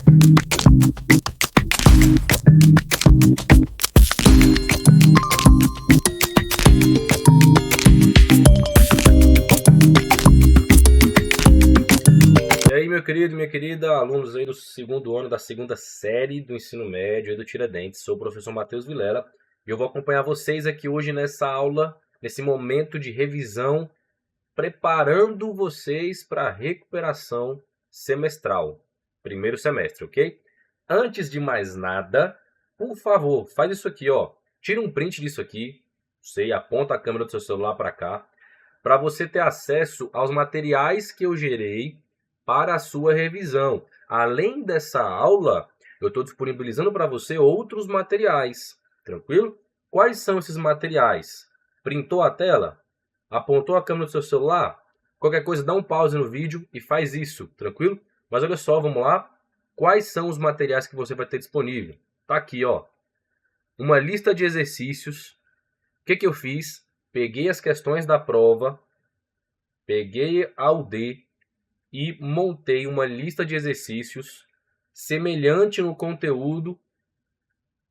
E aí, meu querido, minha querida, alunos aí do segundo ano da segunda série do ensino médio aí do Tiradentes, sou o professor Matheus Vilela e eu vou acompanhar vocês aqui hoje nessa aula, nesse momento de revisão, preparando vocês para a recuperação semestral, primeiro semestre, ok? Antes de mais nada, por favor, faz isso aqui, ó, tira um print disso aqui, você aponta a câmera do seu celular para cá, para você ter acesso aos materiais que eu gerei para a sua revisão. Além dessa aula, eu estou disponibilizando para você outros materiais, tranquilo? Quais são esses materiais? Printou a tela? Apontou a câmera do seu celular? Qualquer coisa, dá um pause no vídeo e faz isso, tranquilo? Mas olha só, vamos lá. Quais são os materiais que você vai ter disponível? Tá aqui, ó. Uma lista de exercícios. O que eu fiz? Peguei as questões da prova, peguei a UD e montei uma lista de exercícios semelhante no conteúdo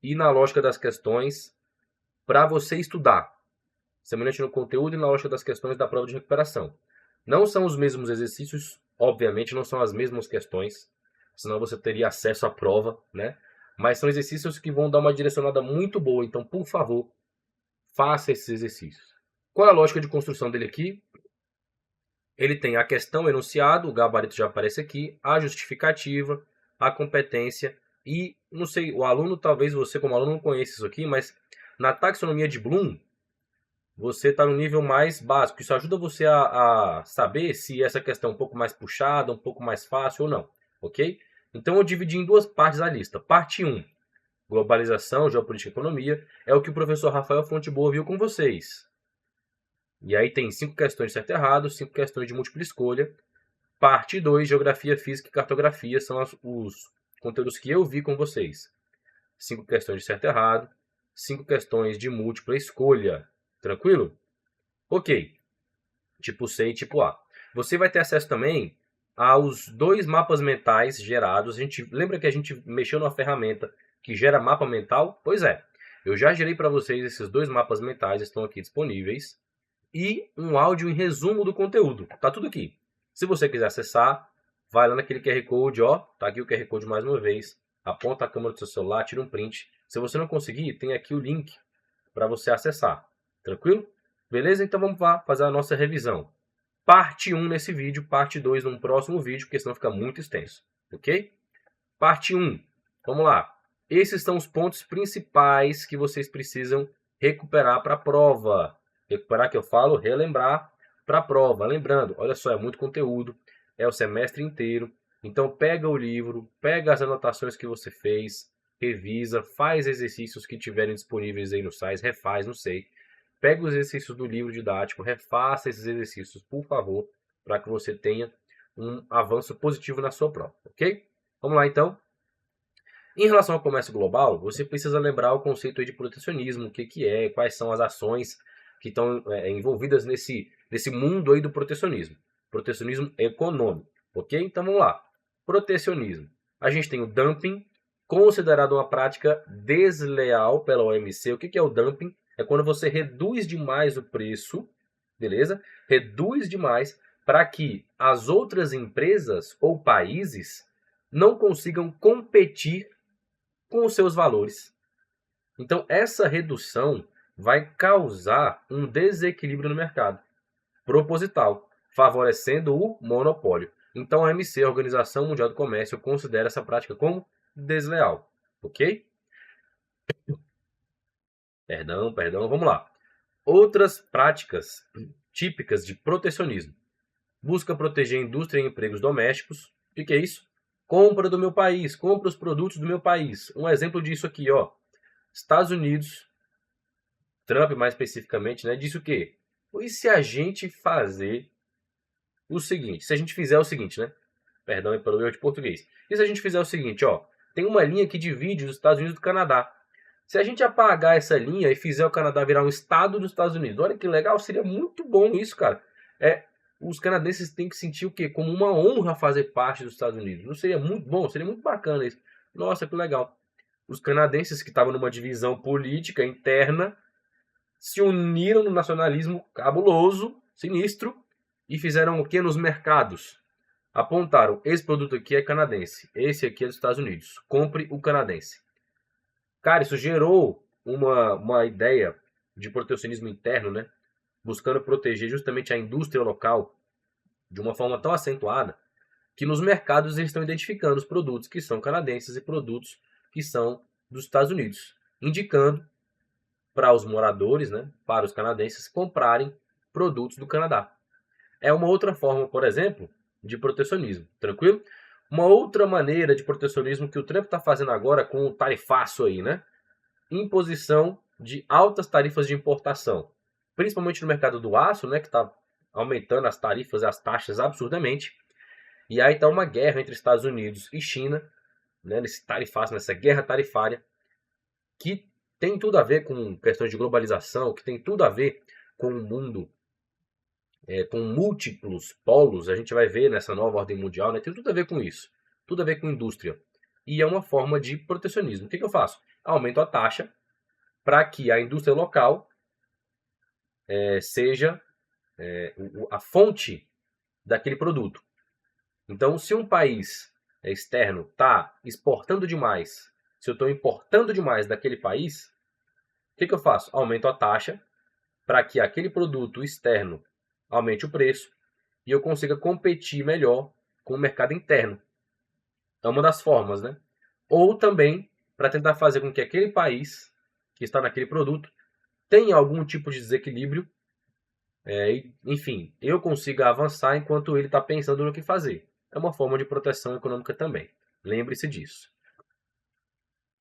e na lógica das questões para você estudar. Semelhante no conteúdo e na lógica das questões da prova de recuperação. Não são os mesmos exercícios, obviamente não são as mesmas questões, senão você teria acesso à prova, né? Mas são exercícios que vão dar uma direcionada muito boa, então, por favor, faça esses exercícios. Qual é a lógica de construção dele aqui? Ele tem a questão, o enunciado, o gabarito já aparece aqui, a justificativa, a competência e, não sei, o aluno, talvez você como aluno não conheça isso aqui, mas na taxonomia de Bloom, você está no nível mais básico. Isso ajuda você a saber se essa questão é um pouco mais puxada, um pouco mais fácil ou não, ok? Então eu dividi em duas partes a lista. Parte 1, globalização, geopolítica e economia, é o que o professor Rafael Fonteboa viu com vocês. E aí tem 5 questões de certo e errado, 5 questões de múltipla escolha. Parte 2, geografia, física e cartografia, são os conteúdos que eu vi com vocês. 5 questões de certo e errado, 5 questões de múltipla escolha. Tranquilo? Ok. Tipo C e tipo A. Você vai ter acesso também aos 2 mapas mentais gerados. Lembra que a gente mexeu numa ferramenta que gera mapa mental? Pois é. Eu já gerei para vocês esses 2 mapas mentais, estão aqui disponíveis. E um áudio em resumo do conteúdo. Tá tudo aqui. Se você quiser acessar, vai lá naquele QR Code, ó. Tá aqui o QR Code mais uma vez. Aponta a câmera do seu celular, tira um print. Se você não conseguir, tem aqui o link para você acessar. Tranquilo? Beleza? Então vamos lá fazer a nossa revisão. Parte 1 nesse vídeo, parte 2 num próximo vídeo, porque senão fica muito extenso. Ok? Parte 1. Vamos lá. Esses são os pontos principais que vocês precisam recuperar para a prova. Recuperar que eu falo, relembrar para a prova. Lembrando, olha só, é muito conteúdo, é o semestre inteiro. Então pega o livro, pega as anotações que você fez, revisa, faz exercícios que tiverem disponíveis aí no site, refaz, não sei. Pega os exercícios do livro didático, refaça esses exercícios, por favor, para que você tenha um avanço positivo na sua prova, ok? Vamos lá, então. Em relação ao comércio global, você precisa lembrar o conceito aí de protecionismo, o que é, quais são as ações que estão envolvidas nesse mundo aí do protecionismo. Protecionismo econômico, ok? Então vamos lá. Protecionismo. A gente tem o dumping, considerado uma prática desleal pela OMC. O que é o dumping? É quando você reduz demais o preço, beleza? Reduz demais para que as outras empresas ou países não consigam competir com os seus valores. Então, essa redução vai causar um desequilíbrio no mercado, proposital, favorecendo o monopólio. Então, a OMC, a Organização Mundial do Comércio, considera essa prática como desleal, ok? Perdão, vamos lá. Outras práticas típicas de protecionismo. Busca proteger a indústria e empregos domésticos. O que é isso? Compra do meu país, compra os produtos do meu país. Um exemplo disso aqui, ó. Estados Unidos, Trump mais especificamente, né, disse o quê? E se a gente fazer o seguinte, se a gente fizer o seguinte, né? Perdão pelo erro de português. E se a gente fizer o seguinte, ó, tem uma linha que divide os Estados Unidos do Canadá. Se a gente apagar essa linha e fizer o Canadá virar um estado dos Estados Unidos, olha que legal, seria muito bom isso, cara. os canadenses têm que sentir o quê? Como uma honra fazer parte dos Estados Unidos. Não seria muito bom? Seria muito bacana isso. Nossa, que legal. Os canadenses que estavam numa divisão política interna se uniram no nacionalismo cabuloso, sinistro, e fizeram o que nos mercados? Apontaram, esse produto aqui é canadense, esse aqui é dos Estados Unidos, compre o canadense. Cara, isso gerou uma ideia de protecionismo interno, né? Buscando proteger justamente a indústria local de uma forma tão acentuada que nos mercados eles estão identificando os produtos que são canadenses e produtos que são dos Estados Unidos, indicando para os moradores, né, para os canadenses, comprarem produtos do Canadá. É uma outra forma, por exemplo, de protecionismo, tranquilo? Uma outra maneira de protecionismo que o Trump está fazendo agora com o tarifaço aí, né? Imposição de altas tarifas de importação, principalmente no mercado do aço, né, que está aumentando as tarifas e as taxas absurdamente. E aí está uma guerra entre Estados Unidos e China, né, nesse tarifaço, nessa guerra tarifária, que tem tudo a ver com questões de globalização, que tem tudo a ver com o mundo, com múltiplos polos, a gente vai ver nessa nova ordem mundial, né, tem tudo a ver com isso, tudo a ver com indústria. E é uma forma de protecionismo. O que eu faço? Aumento a taxa para que a indústria local seja a fonte daquele produto. Então, se um país externo está exportando demais, se eu estou importando demais daquele país, o que eu faço? Aumento a taxa para que aquele produto externo aumente o preço e eu consiga competir melhor com o mercado interno. É uma das formas, né? Ou também para tentar fazer com que aquele país que está naquele produto tenha algum tipo de desequilíbrio, enfim, eu consiga avançar enquanto ele está pensando no que fazer. É uma forma de proteção econômica também. Lembre-se disso.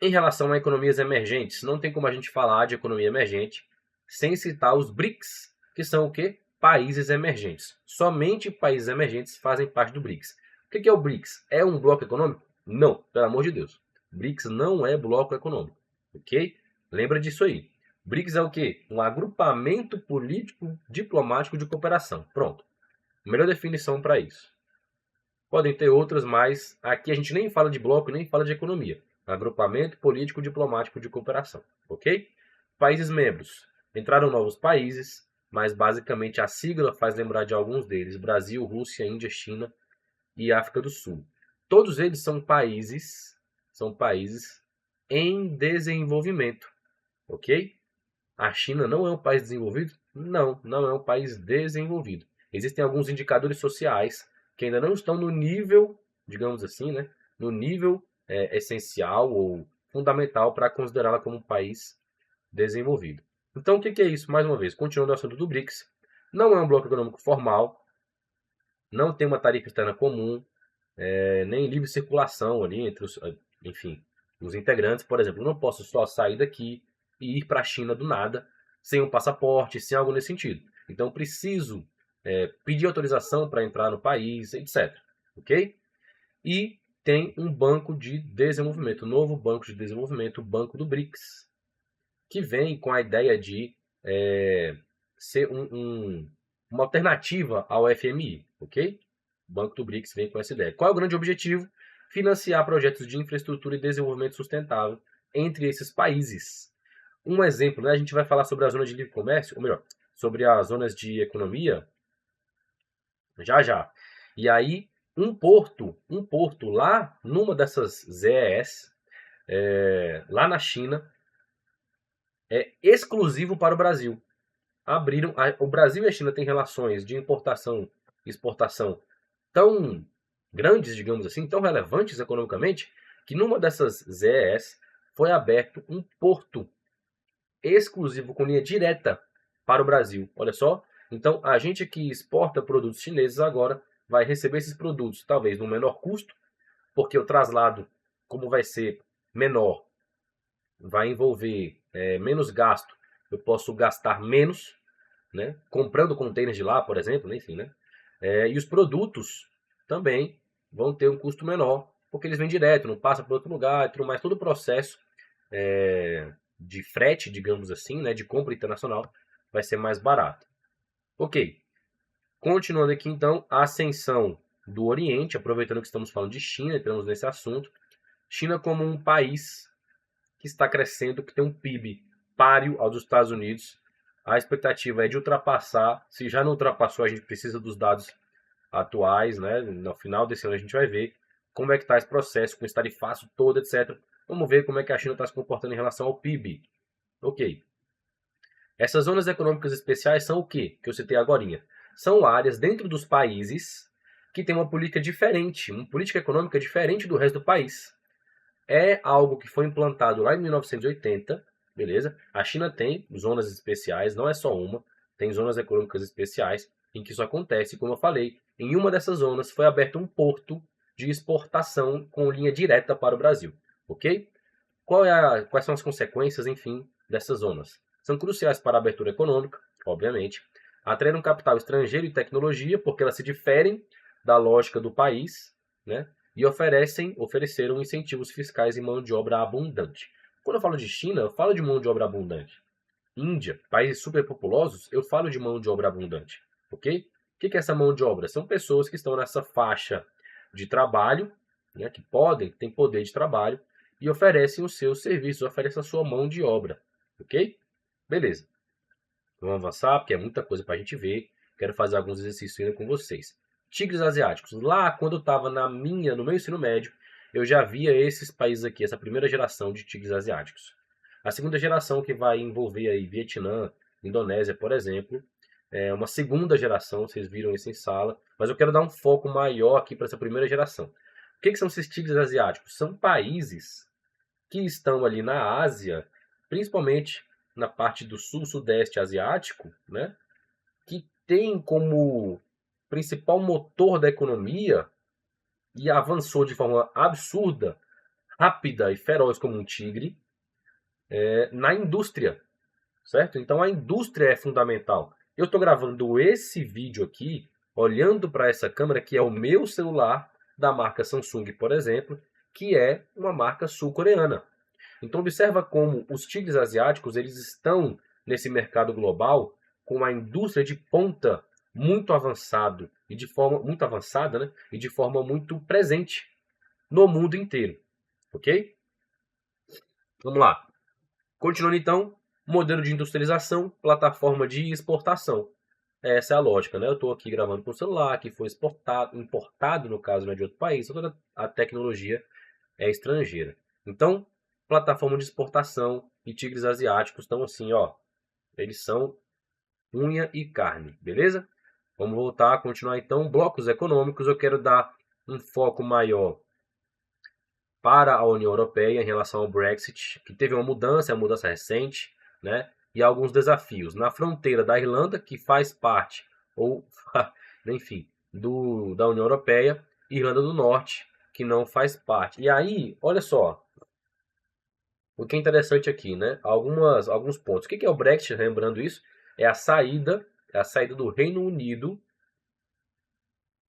Em relação a economias emergentes, não tem como a gente falar de economia emergente sem citar os BRICS, que são o quê? Países emergentes. Somente países emergentes fazem parte do BRICS. O que é o BRICS? É um bloco econômico? Não, pelo amor de Deus. BRICS não é bloco econômico, ok? Lembra disso aí. BRICS é o quê? Um agrupamento político diplomático de cooperação. Pronto. Melhor definição para isso. Podem ter outras, mas aqui a gente nem fala de bloco, nem fala de economia. Agrupamento político diplomático de cooperação, ok? Países membros. Entraram novos países, mas basicamente a sigla faz lembrar de alguns deles: Brasil, Rússia, Índia, China e África do Sul. Todos eles são países em desenvolvimento, ok? A China não é um país desenvolvido? Não, não é um país desenvolvido. Existem alguns indicadores sociais que ainda não estão no nível, digamos assim, né, no nível essencial ou fundamental para considerá-la como um país desenvolvido. Então, o que é isso? Mais uma vez, continuando o assunto do BRICS, não é um bloco econômico formal, não tem uma tarifa externa comum, nem livre circulação ali entre os, enfim, os integrantes. Por exemplo, eu não posso só sair daqui e ir para a China do nada, sem um passaporte, sem algo nesse sentido. Então, preciso pedir autorização para entrar no país, etc. Ok? E tem um banco de desenvolvimento, um novo banco de desenvolvimento, o Banco do BRICS, que vem com a ideia de ser uma alternativa ao FMI, ok? O Banco do BRICS vem com essa ideia. Qual é o grande objetivo? Financiar projetos de infraestrutura e desenvolvimento sustentável entre esses países. Um exemplo, né? A gente vai falar sobre a zona de livre comércio, ou melhor, sobre as zonas de economia, já já. E aí, um porto lá numa dessas ZES, lá na China, é exclusivo para o Brasil. O Brasil e a China têm relações de importação e exportação tão grandes, digamos assim, tão relevantes economicamente, que numa dessas ZES foi aberto um porto exclusivo com linha direta para o Brasil. Olha só, então a gente que exporta produtos chineses agora vai receber esses produtos talvez no menor custo, porque o traslado, como vai ser menor, vai envolver menos gasto, eu posso gastar menos, né? Comprando containers de lá, por exemplo, enfim, né? E os produtos também vão ter um custo menor, porque eles vêm direto, não passa para outro lugar e tudo mais. Todo o processo de frete, digamos assim, né, de compra internacional, vai ser mais barato. Ok. Continuando aqui, então, a ascensão do Oriente, aproveitando que estamos falando de China, entramos nesse assunto. China como um país que está crescendo, que tem um PIB páreo ao dos Estados Unidos. A expectativa é de ultrapassar. Se já não ultrapassou, a gente precisa dos dados atuais, né? No final desse ano a gente vai ver como é que está esse processo, com esse tarifaço todo, etc. Vamos ver como é que a China está se comportando em relação ao PIB. Ok. Essas zonas econômicas especiais são o quê? Que eu citei agorinha. São áreas dentro dos países que têm uma política diferente, uma política econômica diferente do resto do país. É algo que foi implantado lá em 1980, beleza? A China tem zonas especiais, não é só uma, tem zonas econômicas especiais em que isso acontece. Como eu falei, em uma dessas zonas foi aberto um porto de exportação com linha direta para o Brasil, ok? Quais são as consequências, enfim, dessas zonas? São cruciais para a abertura econômica, obviamente, atrair um capital estrangeiro e tecnologia, porque elas se diferem da lógica do país, né? E ofereceram incentivos fiscais e mão de obra abundante. Quando eu falo de China, eu falo de mão de obra abundante. Índia, países superpopulosos, eu falo de mão de obra abundante, ok? O que é essa mão de obra? São pessoas que estão nessa faixa de trabalho, né, que têm poder de trabalho, e oferecem os seus serviços, oferecem a sua mão de obra, ok? Beleza. Vamos avançar, porque é muita coisa para a gente ver. Quero fazer alguns exercícios ainda com vocês. Tigres asiáticos. Lá, quando eu estava no meu ensino médio, eu já via esses países aqui, essa primeira geração de tigres asiáticos. A segunda geração, que vai envolver aí Vietnã, Indonésia, por exemplo, é uma segunda geração, vocês viram isso em sala, mas eu quero dar um foco maior aqui para essa primeira geração. O que são esses tigres asiáticos? São países que estão ali na Ásia, principalmente na parte do sul-sudeste asiático, né, que tem como principal motor da economia e avançou de forma absurda, rápida e feroz como um tigre, na indústria, certo? Então a indústria é fundamental. Eu estou gravando esse vídeo aqui, olhando para essa câmera, que é o meu celular, da marca Samsung, por exemplo, que é uma marca sul-coreana. Então observa como os tigres asiáticos eles estão nesse mercado global com a indústria de ponta muito avançado e de forma muito avançada, né? E de forma muito presente no mundo inteiro, ok? Vamos lá. Continuando então, modelo de industrialização, plataforma de exportação. Essa é a lógica, né? Eu estou aqui gravando com o celular, que foi importado no caso, né, de outro país, toda a tecnologia é estrangeira. Então, plataforma de exportação e tigres asiáticos estão assim, ó. Eles são unha e carne, beleza? Vamos voltar a continuar então. Blocos econômicos, eu quero dar um foco maior para a União Europeia em relação ao Brexit, que teve uma mudança recente, né? E alguns desafios. Na fronteira da Irlanda, que faz parte, ou, enfim, da União Europeia, Irlanda do Norte, que não faz parte. E aí, olha só, o que é interessante aqui, né? Alguns pontos. O que é o Brexit? Lembrando isso, é a saída do Reino Unido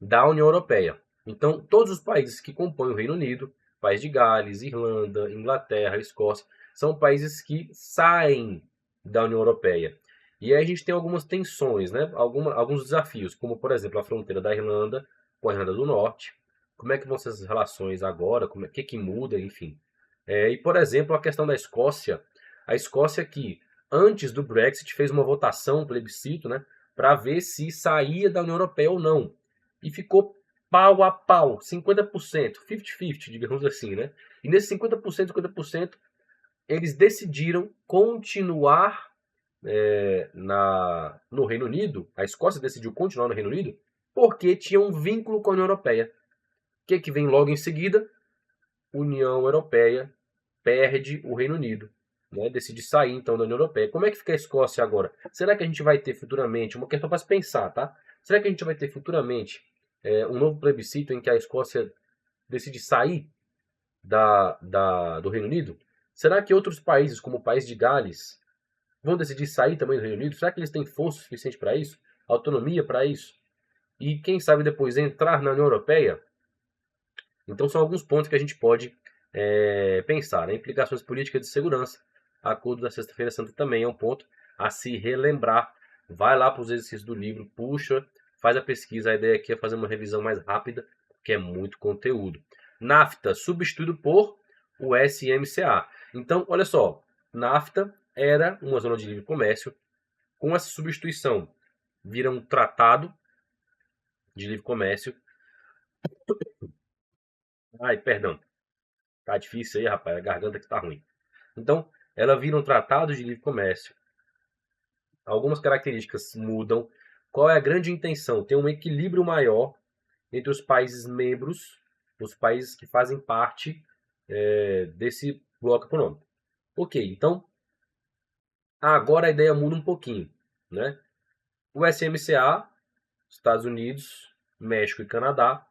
da União Europeia. Então, todos os países que compõem o Reino Unido, País de Gales, Irlanda, Inglaterra, Escócia, são países que saem da União Europeia. E aí a gente tem algumas tensões, né? Alguns desafios, como por exemplo a fronteira da Irlanda com a Irlanda do Norte. Como é que vão ser essas relações agora? O que muda, enfim. E, por exemplo, a questão da Escócia. A Escócia que, antes do Brexit, fez uma votação, um plebiscito, né, para ver se saía da União Europeia ou não. E ficou pau a pau, 50%, 50-50, digamos assim, né? E nesses 50%, 50%, eles decidiram continuar no Reino Unido. A Escócia decidiu continuar no Reino Unido porque tinha um vínculo com a União Europeia. O que vem logo em seguida? União Europeia perde o Reino Unido, né? Decide sair então da União Europeia. Como é que fica a Escócia agora? Será que a gente vai ter futuramente, uma questão para se pensar, tá? Será que a gente vai ter futuramente um novo plebiscito em que a Escócia decide sair do Reino Unido? Será que outros países, como o país de Gales, vão decidir sair também do Reino Unido? Será que eles têm força suficiente para isso? Autonomia para isso? E quem sabe depois entrar na União Europeia? Então são alguns pontos que a gente pode pensar, né? Implicações políticas de segurança. Acordo da Sexta-feira Santa também é um ponto a se relembrar. Vai lá para os exercícios do livro, puxa faz a pesquisa. A ideia aqui é fazer uma revisão mais rápida, porque é muito conteúdo. NAFTA substituído por o SMCA. Então, olha só, NAFTA era uma zona de livre comércio. Com essa substituição, vira um tratado de livre comércio. Ai, perdão. Tá difícil aí, rapaz. A garganta que tá ruim. Então, ela vira um tratado de livre comércio. Algumas características mudam. Qual é a grande intenção? Ter um equilíbrio maior entre os países membros, os países que fazem parte desse bloco econômico. Ok, então, agora a ideia muda um pouquinho, né? O SMCA, Estados Unidos, México e Canadá.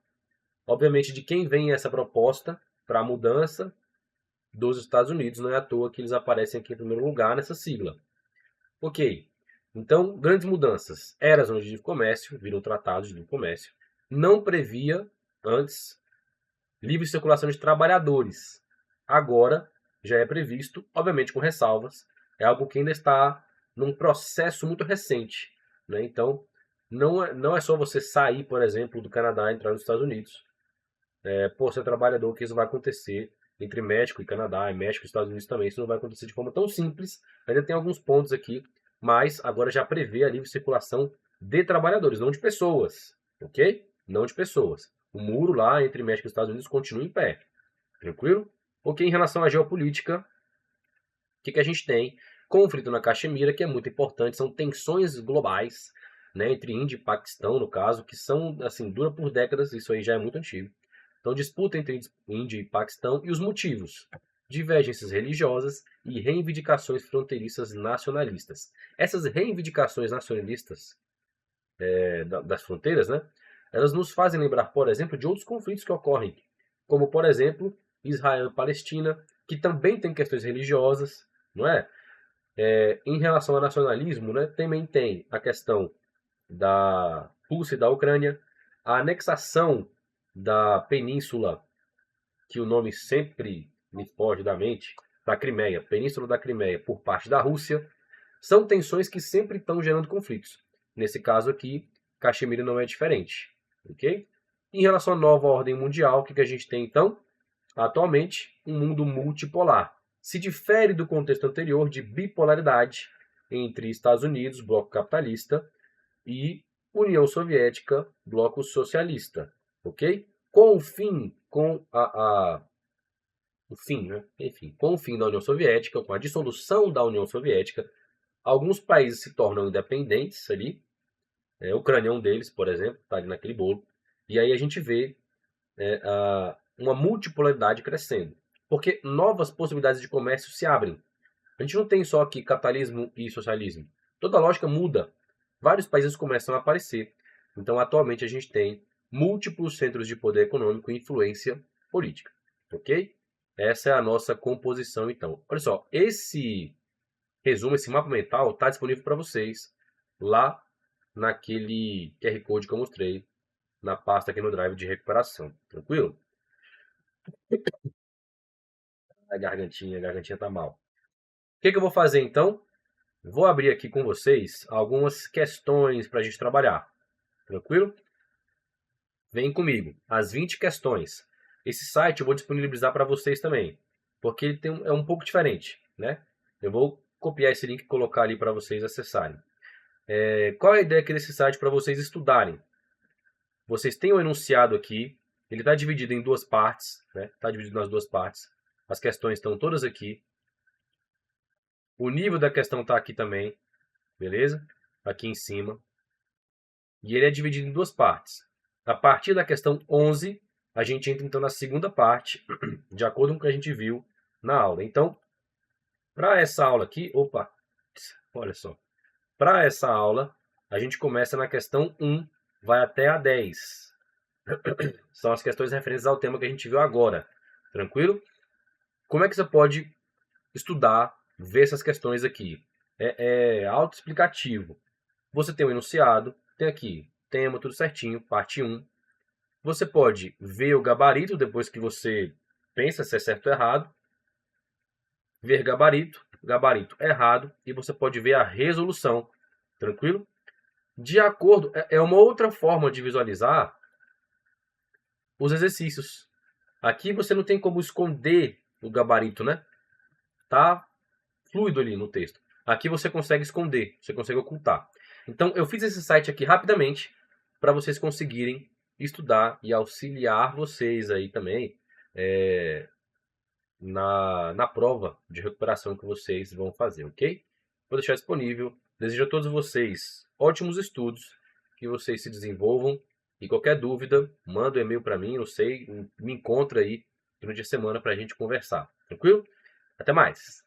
Obviamente, de quem vem essa proposta para a mudança dos Estados Unidos, não é à toa que eles aparecem aqui em primeiro lugar nessa sigla. Ok, então, grandes mudanças. Era zona de livre comércio, virou tratado de livre comércio. Não previa, antes, livre circulação de trabalhadores. Agora, já é previsto, obviamente com ressalvas. É algo que ainda está num processo muito recente, né? Então, não é só você sair, por exemplo, do Canadá e entrar nos Estados Unidos. Por ser trabalhador, que isso vai acontecer entre México e Canadá, e México e Estados Unidos também. Isso não vai acontecer de forma tão simples. Ainda tem alguns pontos aqui, mas agora já prevê a livre circulação de trabalhadores, não de pessoas, ok? Não de pessoas. O muro lá entre México e Estados Unidos continua em pé, tranquilo? Ok, em relação à geopolítica, o que a gente tem? Conflito na Caxemira, que é muito importante, são tensões globais, né, entre Índia e Paquistão, no caso, que são, assim, dura por décadas, isso aí já é muito antigo. Então, disputa entre Índia e Paquistão e os motivos. Divergências religiosas e reivindicações fronteiriças nacionalistas. Essas reivindicações nacionalistas das fronteiras, né, elas nos fazem lembrar, por exemplo, de outros conflitos que ocorrem, como, por exemplo, Israel e Palestina, que também tem questões religiosas, não é? Em relação ao nacionalismo, né, também tem a questão da Rússia e da Ucrânia, a anexação da península, que o nome sempre me foge da mente, da Crimeia, Península da Crimeia, por parte da Rússia, são tensões que sempre estão gerando conflitos. Nesse caso aqui, Caxemira não é diferente, ok? Em relação à nova ordem mundial, o que a gente tem então? Atualmente, um mundo multipolar. Se difere do contexto anterior de bipolaridade entre Estados Unidos, bloco capitalista, e União Soviética, bloco socialista, ok? Com o fim, o fim, né? Enfim, com o fim da União Soviética, com a dissolução da União Soviética, alguns países se tornam independentes ali. A Ucrânia é um deles, por exemplo, está ali naquele bolo. E aí a gente vê uma multipolaridade crescendo, porque novas possibilidades de comércio se abrem. A gente não tem só aqui capitalismo e socialismo. Toda a lógica muda. Vários países começam a aparecer. Então, atualmente, a gente tem múltiplos centros de poder econômico e influência política. Ok? Essa é a nossa composição, então. Olha só, esse resumo, esse mapa mental, está disponível para vocês lá naquele QR Code que eu mostrei na pasta aqui no Drive de recuperação. Tranquilo? A gargantinha tá mal. O que eu vou fazer, então? Vou abrir aqui com vocês algumas questões para a gente trabalhar. Tranquilo? Vem comigo. As 20 questões. Esse site eu vou disponibilizar para vocês também, porque ele é um pouco diferente, né? Eu vou copiar esse link e colocar ali para vocês acessarem. Qual é a ideia aqui desse site para vocês estudarem? Vocês têm o enunciado aqui. Ele está dividido em duas partes, né? Está dividido nas duas partes. As questões estão todas aqui. O nível da questão está aqui também, beleza? Aqui em cima. E ele é dividido em duas partes. A partir da questão 11, a gente entra então na segunda parte, de acordo com o que a gente viu na aula. Então, para essa aula aqui, olha só. Para essa aula, a gente começa na questão 1, vai até a 10. São as questões referentes ao tema que a gente viu agora. Tranquilo? Como é que você pode estudar, ver essas questões aqui? É autoexplicativo. Você tem o enunciado, tem aqui tema, tudo certinho, parte 1. Você pode ver o gabarito depois que você pensa se é certo ou errado. Ver gabarito, gabarito errado, e você pode ver a resolução. Tranquilo? de acordo... É uma outra forma de visualizar os exercícios. Aqui você não tem como esconder o gabarito, né? Tá fluido ali no texto. Aqui você consegue esconder, você consegue ocultar. Então eu fiz esse site aqui rapidamente para vocês conseguirem estudar e auxiliar vocês aí também na prova de recuperação que vocês vão fazer, ok? Vou deixar disponível. Desejo a todos vocês ótimos estudos, que vocês se desenvolvam. E qualquer dúvida, manda um e-mail para mim, eu sei, me encontra aí durante a semana para a gente conversar. Tranquilo? Até mais!